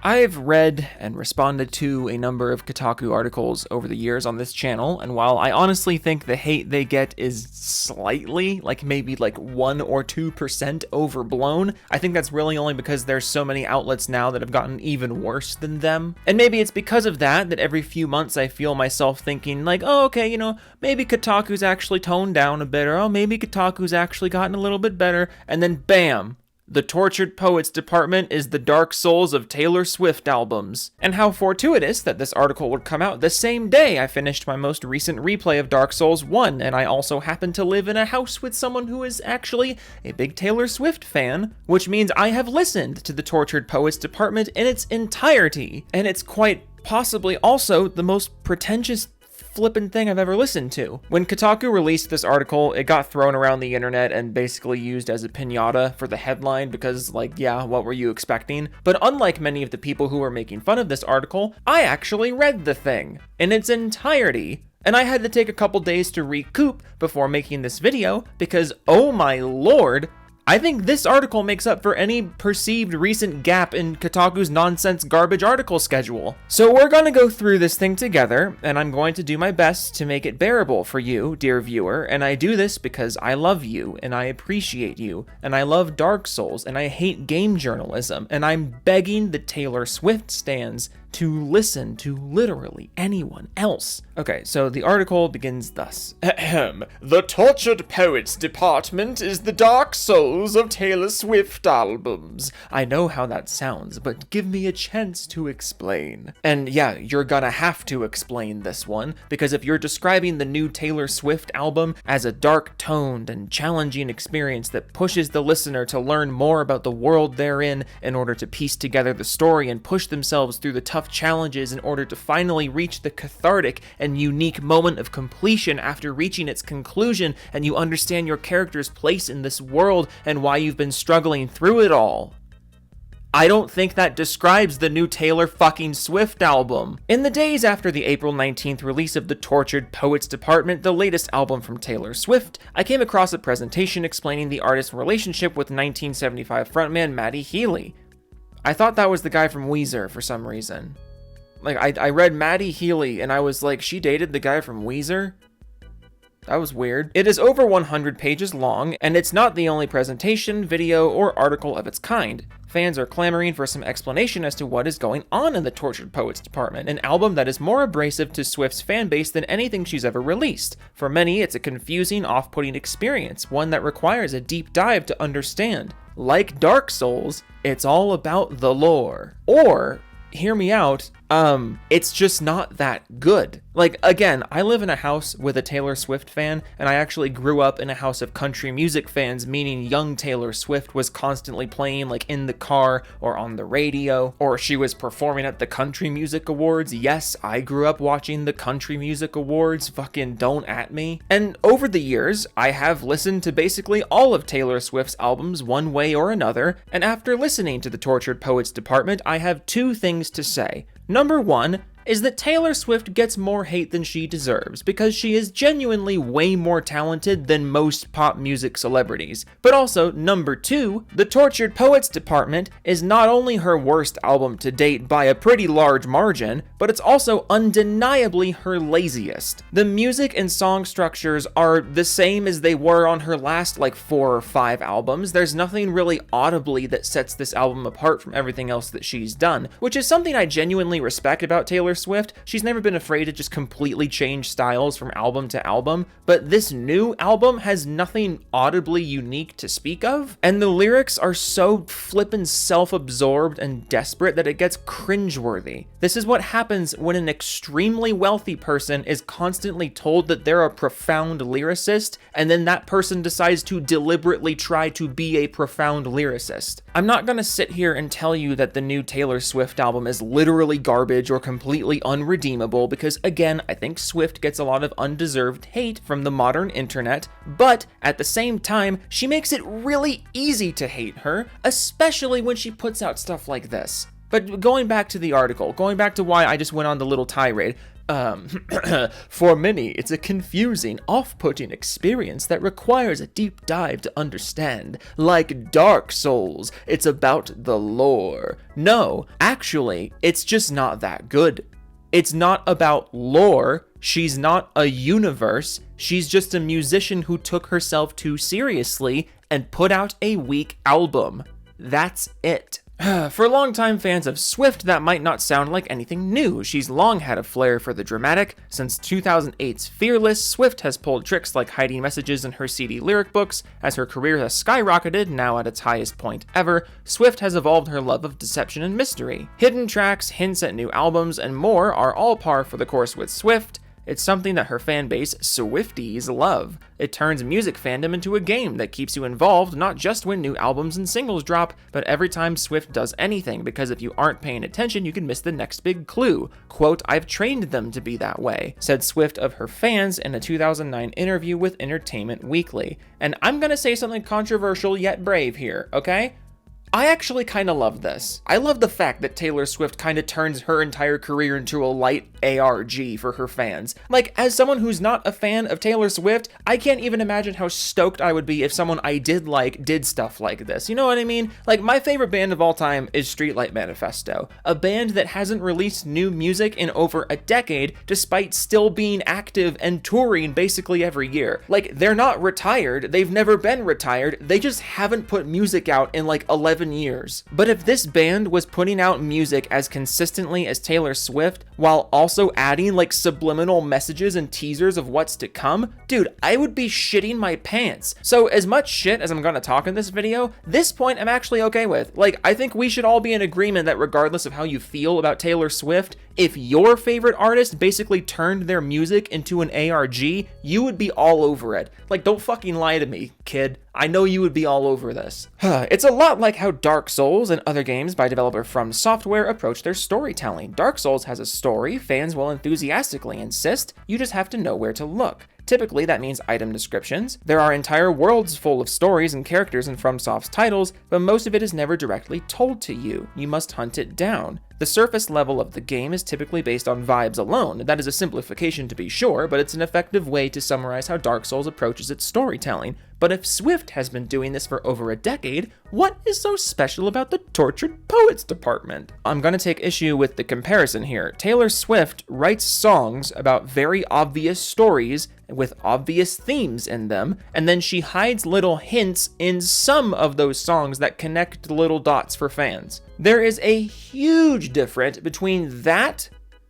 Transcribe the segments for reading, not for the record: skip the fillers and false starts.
I've read and responded to a number of Kotaku articles over the years on this channel, and while I honestly think the hate they get is slightly, maybe 1 or 2% overblown, I think that's really only because there's so many outlets now that have gotten even worse than them. And maybe it's because of that every few months I feel myself thinking oh, okay, maybe Kotaku's actually toned down a bit, or oh, maybe Kotaku's actually gotten a little bit better, and then bam! The Tortured Poets department is the Dark Souls of Taylor Swift albums. And how fortuitous that this article would come out the same day I finished my most recent replay of Dark Souls 1, and I also happen to live in a house with someone who is actually a big Taylor Swift fan, which means I have listened to the Tortured Poets department in its entirety. And it's quite possibly also the most pretentious flippin' thing I've ever listened to. When Kotaku released this article, it got thrown around the internet and basically used as a piñata for the headline because, yeah, what were you expecting? But unlike many of the people who were making fun of this article, I actually read the thing in its entirety. And I had to take a couple days to recoup before making this video because, oh my lord, I think this article makes up for any perceived recent gap in Kotaku's nonsense garbage article schedule. So we're gonna go through this thing together, and I'm going to do my best to make it bearable for you, dear viewer, and I do this because I love you, and I appreciate you, and I love Dark Souls, and I hate game journalism, and I'm begging the Taylor Swift stans to listen to literally anyone else. Okay, so the article begins thus. Ahem. The Tortured Poets department is the Dark Souls of Taylor Swift albums. I know how that sounds, but give me a chance to explain. And yeah, you're gonna have to explain this one, because if you're describing the new Taylor Swift album as a dark-toned and challenging experience that pushes the listener to learn more about the world they're in order to piece together the story and push themselves through the tough challenges in order to finally reach the cathartic and unique moment of completion after reaching its conclusion, and you understand your character's place in this world and why you've been struggling through it all. I don't think that describes the new Taylor fucking Swift album. In the days after the April 19th release of the Tortured Poets department, the latest album from Taylor Swift, I came across a presentation explaining the artist's relationship with 1975 frontman Matty Healy. I thought that was the guy from Weezer for some reason. I read Matty Healy and I was like, she dated the guy from Weezer? That was weird. It is over 100 pages long, and it's not the only presentation, video, or article of its kind. Fans are clamoring for some explanation as to what is going on in the Tortured Poets department, an album that is more abrasive to Swift's fanbase than anything she's ever released. For many, it's a confusing, off-putting experience, one that requires a deep dive to understand. Like Dark Souls, it's all about the lore. Or, hear me out, it's just not that good. Again, I live in a house with a Taylor Swift fan, and I actually grew up in a house of country music fans, meaning young Taylor Swift was constantly playing, in the car, or on the radio, or she was performing at the Country Music Awards. Yes, I grew up watching the Country Music Awards, fucking don't at me. And over the years, I have listened to basically all of Taylor Swift's albums one way or another, and after listening to the Tortured Poets department, I have two things to say. Number one is that Taylor Swift gets more hate than she deserves because she is genuinely way more talented than most pop music celebrities. But also, number two, the Tortured Poets department is not only her worst album to date by a pretty large margin, but it's also undeniably her laziest. The music and song structures are the same as they were on her last 4 or 5 albums. There's nothing really audibly that sets this album apart from everything else that she's done, which is something I genuinely respect about Taylor Swift. She's never been afraid to just completely change styles from album to album, but this new album has nothing audibly unique to speak of, and the lyrics are so flippin' self-absorbed and desperate that it gets cringeworthy. This is what happens when an extremely wealthy person is constantly told that they're a profound lyricist, and then that person decides to deliberately try to be a profound lyricist. I'm not gonna sit here and tell you that the new Taylor Swift album is literally garbage or completely unredeemable, because again, I think Swift gets a lot of undeserved hate from the modern internet, but at the same time, she makes it really easy to hate her, especially when she puts out stuff like this. But going back to the article, going back to why I just went on the little tirade, For many, it's a confusing, off-putting experience that requires a deep dive to understand. Like Dark Souls, it's about the lore. No, actually, it's just not that good. It's not about lore. She's not a universe. She's just a musician who took herself too seriously and put out a weak album. That's it. For longtime fans of Swift, that might not sound like anything new. She's long had a flair for the dramatic. Since 2008's Fearless, Swift has pulled tricks like hiding messages in her CD lyric books. As her career has skyrocketed, now at its highest point ever, Swift has evolved her love of deception and mystery. Hidden tracks, hints at new albums, and more are all par for the course with Swift. It's something that her fanbase, Swifties, love. It turns music fandom into a game that keeps you involved not just when new albums and singles drop, but every time Swift does anything, because if you aren't paying attention, you can miss the next big clue. Quote, "I've trained them to be that way," said Swift of her fans in a 2009 interview with Entertainment Weekly. And I'm gonna say something controversial yet brave here, okay? I actually kind of love this. I love the fact that Taylor Swift kind of turns her entire career into a light ARG for her fans. Like, as someone who's not a fan of Taylor Swift, I can't even imagine how stoked I would be if someone I did like did stuff like this. You know what I mean? Like, my favorite band of all time is Streetlight Manifesto, a band that hasn't released new music in over a decade despite still being active and touring basically every year. Like, they're not retired, they've never been retired, they just haven't put music out in like 11 years. But if this band was putting out music as consistently as Taylor Swift, while also adding like subliminal messages and teasers of what's to come, dude, I would be shitting my pants. So as much shit as I'm gonna talk in this video, this point I'm actually okay with. Like, I think we should all be in agreement that regardless of how you feel about Taylor Swift, if your favorite artist basically turned their music into an ARG, you would be all over it. Like, don't fucking lie to me, kid. I know you would be all over this. It's a lot like how Dark Souls and other games by developer From Software approach their storytelling. Dark Souls has a story, fans will enthusiastically insist, you just have to know where to look. Typically, that means item descriptions. There are entire worlds full of stories and characters in FromSoft's titles, but most of it is never directly told to you. You must hunt it down. The surface level of the game is typically based on vibes alone. That is a simplification to be sure, but it's an effective way to summarize how Dark Souls approaches its storytelling. But if Swift has been doing this for over a decade, what is so special about the Tortured Poets department? I'm gonna take issue with the comparison here. Taylor Swift writes songs about very obvious stories with obvious themes in them, and then she hides little hints in some of those songs that connect little dots for fans. There is a huge difference between that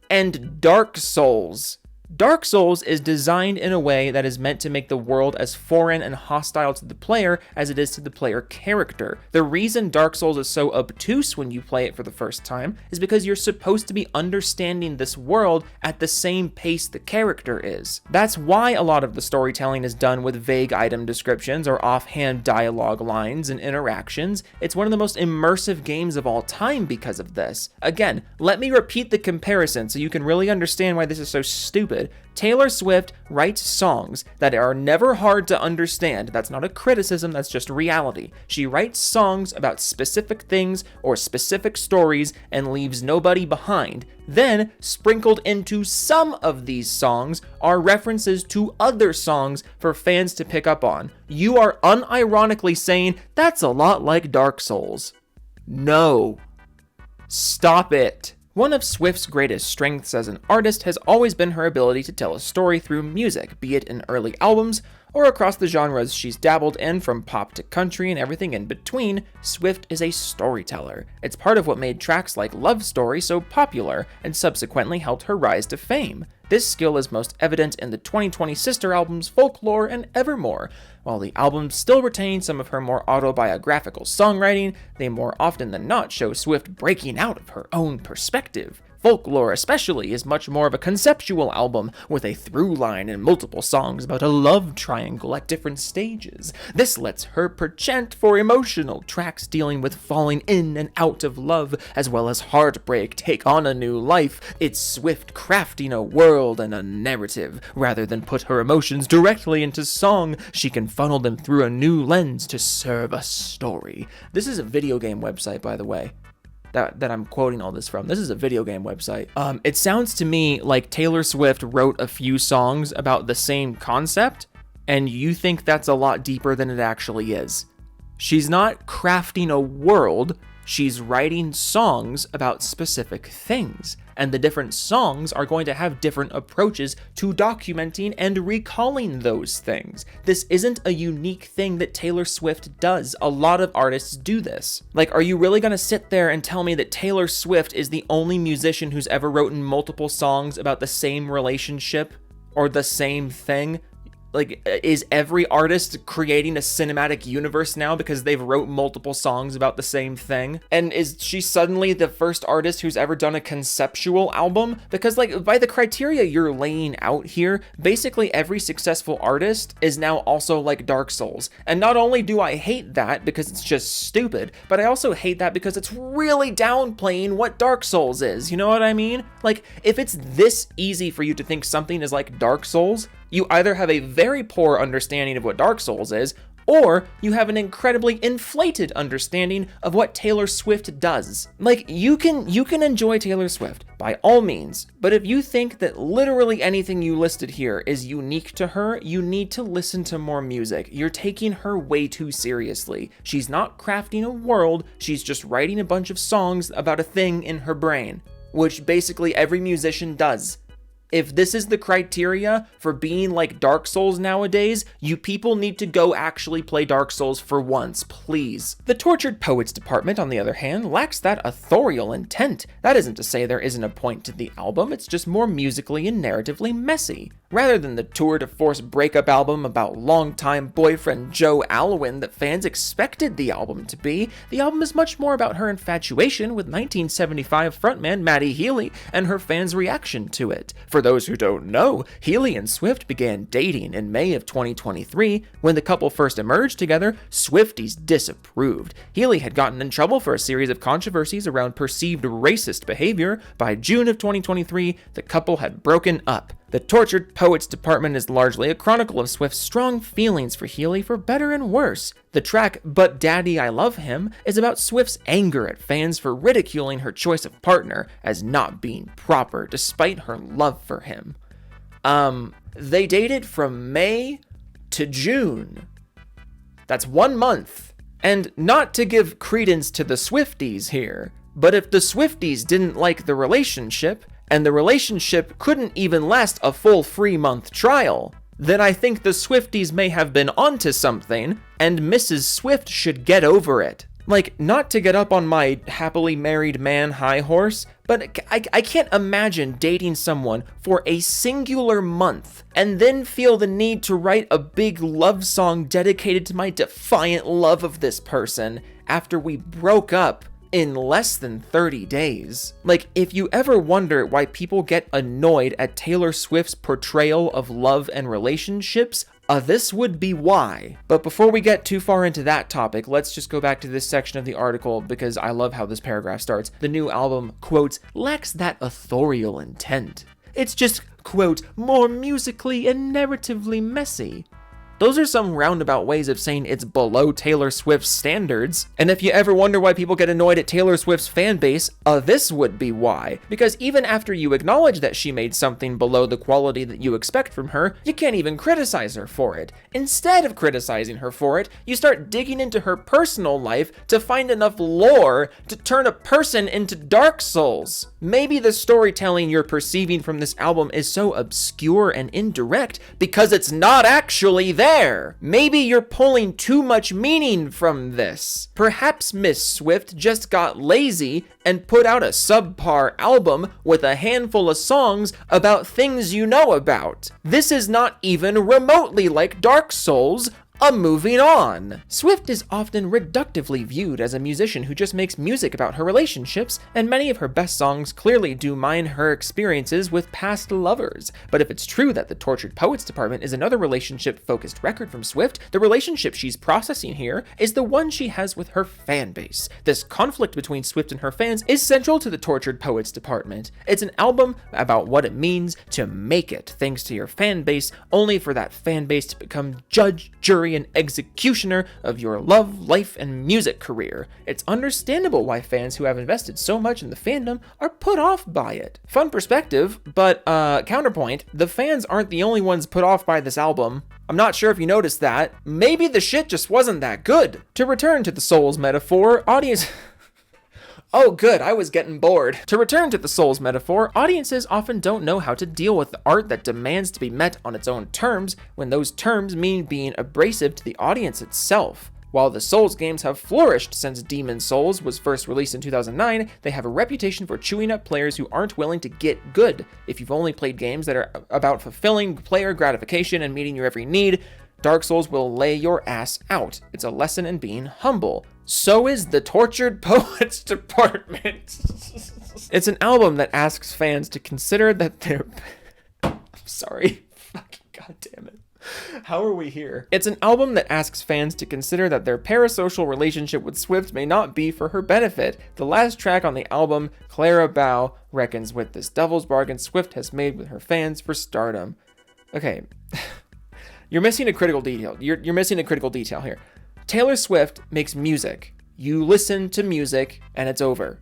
and Dark Souls. Dark Souls is designed in a way that is meant to make the world as foreign and hostile to the player as it is to the player character. The reason Dark Souls is so obtuse when you play it for the first time is because you're supposed to be understanding this world at the same pace the character is. That's why a lot of the storytelling is done with vague item descriptions or offhand dialogue lines and interactions. It's one of the most immersive games of all time because of this. Again, let me repeat the comparison so you can really understand why this is so stupid. Taylor Swift writes songs that are never hard to understand. That's not a criticism, that's just reality. She writes songs about specific things or specific stories and leaves nobody behind. Then, sprinkled into some of these songs are references to other songs for fans to pick up on. You are unironically saying, that's a lot like Dark Souls. No. Stop it. One of Swift's greatest strengths as an artist has always been her ability to tell a story through music, be it in early albums or across the genres she's dabbled in from pop to country and everything in between. Swift is a storyteller. It's part of what made tracks like Love Story so popular and subsequently helped her rise to fame. This skill is most evident in the 2020 sister albums Folklore and Evermore. While the albums still retain some of her more autobiographical songwriting, they more often than not show Swift breaking out of her own perspective. Folklore especially is much more of a conceptual album with a through line and multiple songs about a love triangle at different stages. This lets her perchant for emotional tracks dealing with falling in and out of love, as well as heartbreak take on a new life. It's Swift crafting a world and a narrative. Rather than put her emotions directly into song, she can funnel them through a new lens to serve a story. This is a video game website, by the way. that I'm quoting all this from. This is a video game website. It sounds to me like Taylor Swift wrote a few songs about the same concept, and you think that's a lot deeper than it actually is. She's not crafting a world, she's writing songs about specific things, and the different songs are going to have different approaches to documenting and recalling those things. This isn't a unique thing that Taylor Swift does. A lot of artists do this. Like, are you really gonna sit there and tell me that Taylor Swift is the only musician who's ever written multiple songs about the same relationship or the same thing? Like, is every artist creating a cinematic universe now because they've wrote multiple songs about the same thing? And is she suddenly the first artist who's ever done a conceptual album? Because, like, by the criteria you're laying out here, basically every successful artist is now also like Dark Souls. And not only do I hate that because it's just stupid, but I also hate that because it's really downplaying what Dark Souls is. You know what I mean? Like, if it's this easy for you to think something is like Dark Souls, you either have a very poor understanding of what Dark Souls is, or you have an incredibly inflated understanding of what Taylor Swift does. Like, you can enjoy Taylor Swift, by all means, but if you think that literally anything you listed here is unique to her, you need to listen to more music. You're taking her way too seriously. She's not crafting a world, she's just writing a bunch of songs about a thing in her brain, which basically every musician does. If this is the criteria for being like Dark Souls nowadays, you people need to go actually play Dark Souls for once, please. The Tortured Poets department, on the other hand, lacks that authorial intent. That isn't to say there isn't a point to the album, it's just more musically and narratively messy. Rather than the tour de force breakup album about longtime boyfriend Joe Alwyn that fans expected the album to be, the album is much more about her infatuation with 1975 frontman Maddie Healy and her fans' reaction to it. For those who don't know, Healy and Swift began dating in May of 2023. When the couple first emerged together, Swifties disapproved. Healy had gotten in trouble for a series of controversies around perceived racist behavior. By June of 2023, the couple had broken up. The Tortured Poets department is largely a chronicle of Swift's strong feelings for Healy, for better and worse. The track, But Daddy I Love Him, is about Swift's anger at fans for ridiculing her choice of partner as not being proper, despite her love for him. They dated from May to June. That's 1 month. And not to give credence to the Swifties here, but if the Swifties didn't like the relationship, and the relationship couldn't even last a full 3-month trial, then I think the Swifties may have been onto something, and Mrs. Swift should get over it. Like, not to get up on my happily married man high horse, but I can't imagine dating someone for a singular month and then feel the need to write a big love song dedicated to my defiant love of this person after we broke up in less than 30 days. Like, if you ever wonder why people get annoyed at Taylor Swift's portrayal of love and relationships, this would be why. But before we get too far into that topic, let's just go back to this section of the article because I love how this paragraph starts. The new album, quote, lacks that authorial intent. It's just, quote, more musically and narratively messy. Those are some roundabout ways of saying it's below Taylor Swift's standards. And if you ever wonder why people get annoyed at Taylor Swift's fan base, this would be why. Because even after you acknowledge that she made something below the quality that you expect from her, you can't even criticize her for it. Instead of criticizing her for it, you start digging into her personal life to find enough lore to turn a person into Dark Souls. Maybe the storytelling you're perceiving from this album is so obscure and indirect because it's not actually there. Maybe you're pulling too much meaning from this. Perhaps Miss Swift just got lazy and put out a subpar album with a handful of songs about things you know about. This is not even remotely like Dark Souls. Moving on. Swift is often reductively viewed as a musician who just makes music about her relationships, and many of her best songs clearly do mine her experiences with past lovers. But if it's true that the Tortured Poets department is another relationship-focused record from Swift, the relationship she's processing here is the one she has with her fan base. This conflict between Swift and her fans is central to the Tortured Poets department. It's an album about what it means to make it thanks to your fan base, only for that fan base to become judge, jury, visionary and executioner of your love, life, and music career. It's understandable why fans who have invested so much in the fandom are put off by it. Fun perspective, but counterpoint, the fans aren't the only ones put off by this album. I'm not sure if you noticed that. Maybe the shit just wasn't that good. To return to the Souls metaphor, audience... Oh good, I was getting bored. To return to the Souls metaphor, audiences often don't know how to deal with art that demands to be met on its own terms, when those terms mean being abrasive to the audience itself. While the Souls games have flourished since Demon's Souls was first released in 2009, they have a reputation for chewing up players who aren't willing to get good. If you've only played games that are about fulfilling player gratification and meeting your every need, Dark Souls will lay your ass out. It's a lesson in being humble. So is the Tortured Poets Department. It's an album that asks fans to consider that they're... I'm sorry. Fucking goddamn it. How are we here? It's an album that asks fans to consider that their parasocial relationship with Swift may not be for her benefit. The last track on the album, Clara Bow, reckons with this devil's bargain Swift has made with her fans for stardom. Okay. You're missing a critical detail. You're missing a critical detail here. Taylor Swift makes music. You listen to music and it's over.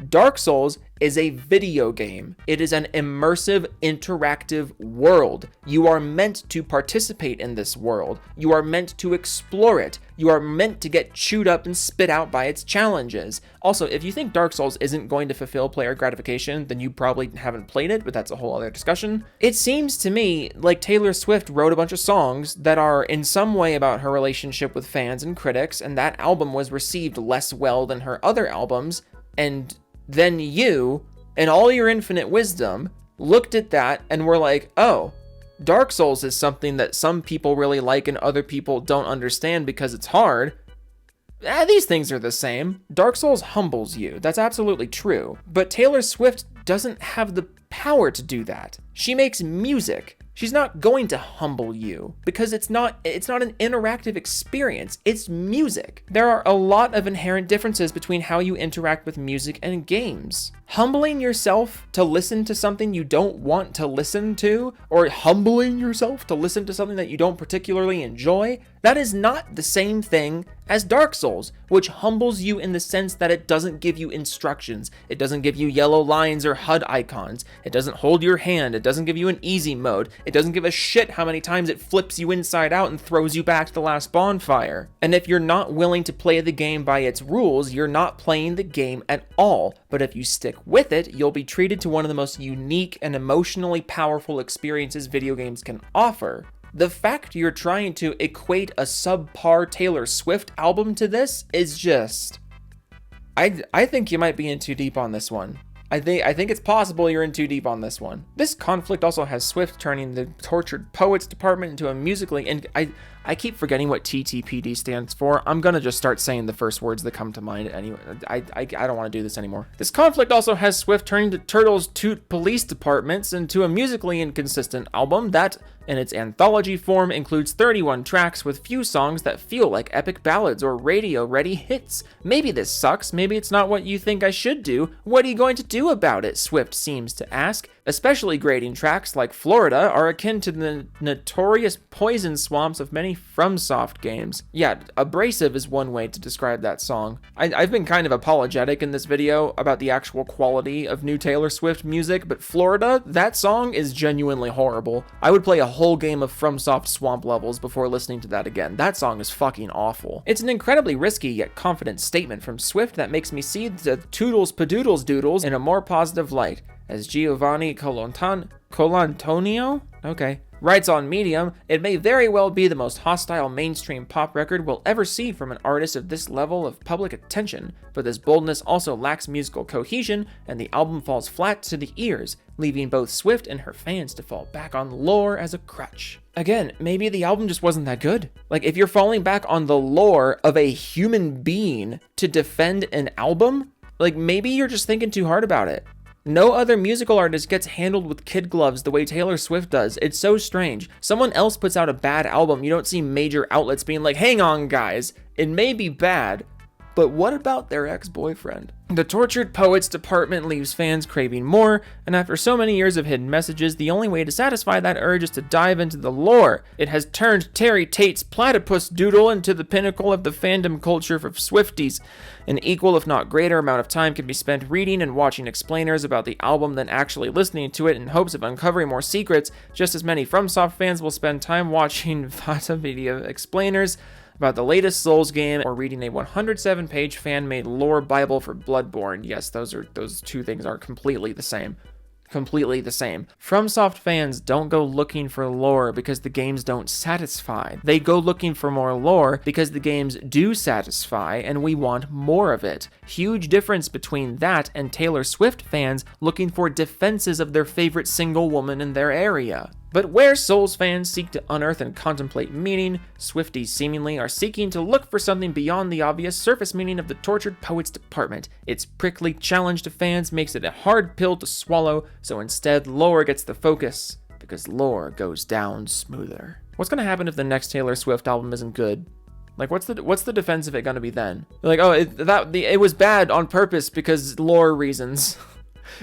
Dark Souls is a video game. It is an immersive, interactive world. You are meant to participate in this world. You are meant to explore it. You are meant to get chewed up and spit out by its challenges. Also, if you think Dark Souls isn't going to fulfill player gratification, then you probably haven't played it, but that's a whole other discussion. It seems to me like Taylor Swift wrote a bunch of songs that are in some way about her relationship with fans and critics, and that album was received less well than her other albums, and then you, in all your infinite wisdom, looked at that and were like, oh, Dark Souls is something that some people really like and other people don't understand because it's hard. These things are the same. Dark Souls humbles you. That's absolutely true. But Taylor Swift doesn't have the power to do that. She makes music. She's not going to humble you because it's not an interactive experience. It's music. There are a lot of inherent differences between how you interact with music and games. Humbling yourself to listen to something you don't want to listen to, or humbling yourself to listen to something that you don't particularly enjoy, that is not the same thing as Dark Souls, which humbles you in the sense that it doesn't give you instructions. It doesn't give you yellow lines or HUD icons. It doesn't hold your hand. It doesn't give you an easy mode. It doesn't give a shit how many times it flips you inside out and throws you back to the last bonfire. And if you're not willing to play the game by its rules, you're not playing the game at all. But if you stick with it, you'll be treated to one of the most unique and emotionally powerful experiences video games can offer. The fact you're trying to equate a subpar Taylor Swift album to this is just... I think you might be in too deep on this one. I think it's possible you're in too deep on this one. This conflict also has Swift turning the Tortured Poets Department into a musically... And I keep forgetting what TTPD stands for. I'm gonna just start saying the first words that come to mind anyway. I don't want to do this anymore. This conflict also has Swift turning the Turtles' Toot police departments into a musically inconsistent album that, in its anthology form, includes 31 tracks with few songs that feel like epic ballads or radio-ready hits. Maybe this sucks, maybe it's not what you think I should do. What are you going to do about it? Swift seems to ask. Especially grading tracks like Florida are akin to the notorious poison swamps of many FromSoft games. Yeah, abrasive is one way to describe that song. I've been kind of apologetic in this video about the actual quality of new Taylor Swift music, but Florida, that song is genuinely horrible. I would play a whole game of FromSoft swamp levels before listening to that again. That song is fucking awful. It's an incredibly risky yet confident statement from Swift that makes me see the Toodles Padoodles Doodles in a more positive light. As Giovanni Colantonio? Okay. Writes on Medium, it may very well be the most hostile mainstream pop record we'll ever see from an artist of this level of public attention, but this boldness also lacks musical cohesion, and the album falls flat to the ears, leaving both Swift and her fans to fall back on lore as a crutch. Again, maybe the album just wasn't that good. Like, if you're falling back on the lore of a human being to defend an album, like, maybe you're just thinking too hard about it. No other musical artist gets handled with kid gloves the way Taylor Swift does. It's so strange. Someone else puts out a bad album, you don't see major outlets being like, hang on guys, it may be bad, but what about their ex-boyfriend? The Tortured Poets department leaves fans craving more, and after so many years of hidden messages, the only way to satisfy that urge is to dive into the lore. It has turned Terry Tate's platypus doodle into the pinnacle of the fandom culture for Swifties. An equal, if not greater, amount of time can be spent reading and watching explainers about the album than actually listening to it in hopes of uncovering more secrets. Just as many FromSoft fans will spend time watching Vata video explainers about the latest Souls game or reading a 107-page fan-made lore Bible for Bloodborne. Yes, those two things are completely the same. Completely the same. FromSoft fans don't go looking for lore because the games don't satisfy. They go looking for more lore because the games do satisfy and we want more of it. Huge difference between that and Taylor Swift fans looking for defenses of their favorite single woman in their area. But where Souls fans seek to unearth and contemplate meaning, Swifties seemingly are seeking to look for something beyond the obvious surface meaning of the Tortured Poets department. Its prickly challenge to fans makes it a hard pill to swallow, so instead lore gets the focus, because lore goes down smoother. What's gonna happen if the next Taylor Swift album isn't good? Like, what's the defense of it gonna be then? Like, oh, it was bad on purpose because lore reasons.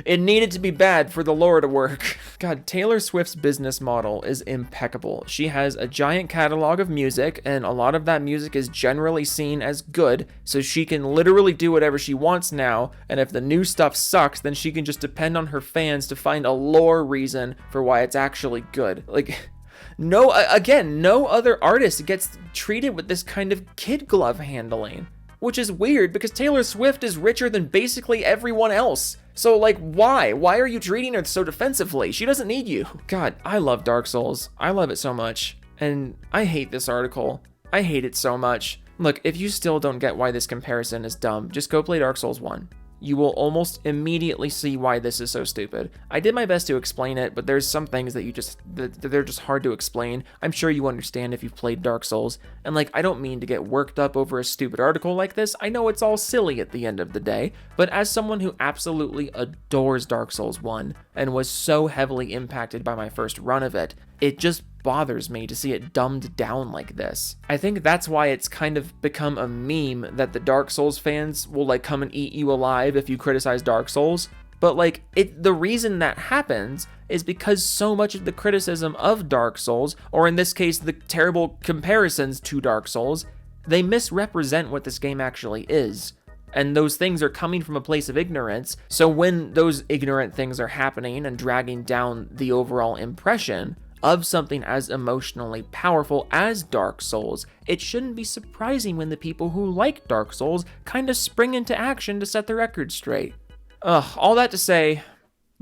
It needed to be bad for the lore to work. God, Taylor Swift's business model is impeccable. She has a giant catalog of music, and a lot of that music is generally seen as good, so she can literally do whatever she wants now, and if the new stuff sucks, then she can just depend on her fans to find a lore reason for why it's actually good. Like, no other artist gets treated with this kind of kid glove handling, which is weird because Taylor Swift is richer than basically everyone else. So, like, why? Why are you treating her so defensively? She doesn't need you. God, I love Dark Souls. I love it so much. And I hate this article. I hate it so much. Look, if you still don't get why this comparison is dumb, just go play Dark Souls 1. You will almost immediately see why this is so stupid. I did my best to explain it, but there's some things that they're just hard to explain. I'm sure you understand if you've played Dark Souls. And like, I don't mean to get worked up over a stupid article like this. I know it's all silly at the end of the day, but as someone who absolutely adores Dark Souls 1 and was so heavily impacted by my first run of it, it just bothers me to see it dumbed down like this. I think that's why it's kind of become a meme that the Dark Souls fans will like come and eat you alive if you criticize Dark Souls. But like, the reason that happens is because so much of the criticism of Dark Souls, or in this case, the terrible comparisons to Dark Souls, they misrepresent what this game actually is. And those things are coming from a place of ignorance. So when those ignorant things are happening and dragging down the overall impression of something as emotionally powerful as Dark Souls, it shouldn't be surprising when the people who like Dark Souls kind of spring into action to set the record straight. All that to say,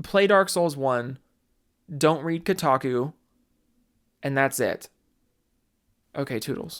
play Dark Souls 1, don't read Kotaku, and that's it. Okay, toodles.